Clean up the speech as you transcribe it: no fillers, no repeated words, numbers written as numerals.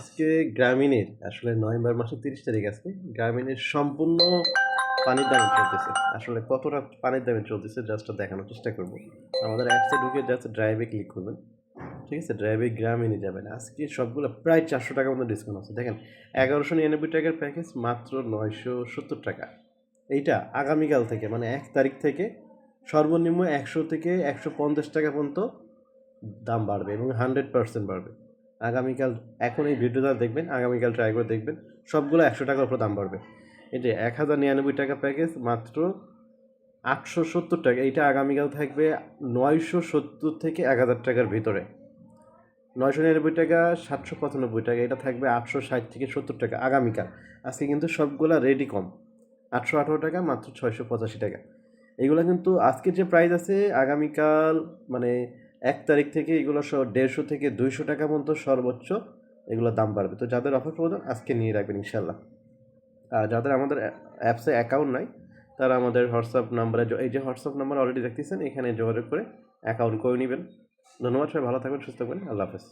আজকে গ্রামীণের আসলে নভেম্বর মাসের 30 তারিখ আজকে গ্রামীণের সম্পূর্ণ পানির দামে চলতেছে। আসলে কতটা পানির দামে চলতেছে জাস্ট দেখানোর চেষ্টা করব। আমাদের অ্যাপসে ঢুকে জাস্ট ড্রাইভে ক্লিক করবেন। ঠিক আছে, ড্রাইভে গ্রামীণে যাবেন। আজকে সবগুলো প্রায় 400 টাকার মতো ডিসকাউন্ট আছে। দেখেন, 1199 টাকার প্যাকেজ মাত্র 970 টাকা। এইটা আগামীকাল থেকে মানে 1 তারিখ থেকে সর্বনিম্ন 100 থেকে 150 টাকা পর্যন্ত দাম বাড়বে এবং 100% বাড়বে। আগামীকাল এখন এই ভিডিওটা দেখবেন, আগামীকাল ট্রাই করে দেখবেন, সবগুলো 100 টাকার উপর দাম বাড়বে। এই যে 1099 টাকা প্যাকেজ মাত্র 870 টাকা, এইটা আগামীকাল থাকবে 970 থেকে 1000 টাকার ভিতরে। 999 টাকা, 795 টাকা, এটা থাকবে 860 থেকে 70 টাকা আগামীকাল। আজকে কিন্তু সবগুলা রেডি কম, 818 টাকা মাত্র 685 টাকা। এগুলো কিন্তু আজকে যে প্রাইস আছে আগামীকাল মানে 1 তারিখ থেকে এগুলো 150 থেকে 200 টাকা পর্যন্ত সর্বোচ্চ এগুলোর দাম বাড়বে। তো যাদের অফার প্রয়োজন আজকে নিয়ে রাখবেন ইনশাল্লাহ। আর যাদের আমাদের অ্যাপসে অ্যাকাউন্ট নাই তারা আমাদের হোয়াটসঅ্যাপ নাম্বারে, এই যে হোয়াটসঅ্যাপ নাম্বার অলরেডি দেখতেছেন, এখানে যোগাযোগ করে অ্যাকাউন্ট করে নেবেন। ধন্যবাদ, সবাই ভালো থাকবেন, সুস্থ থাকবেন, আল্লাহ হাফেজ।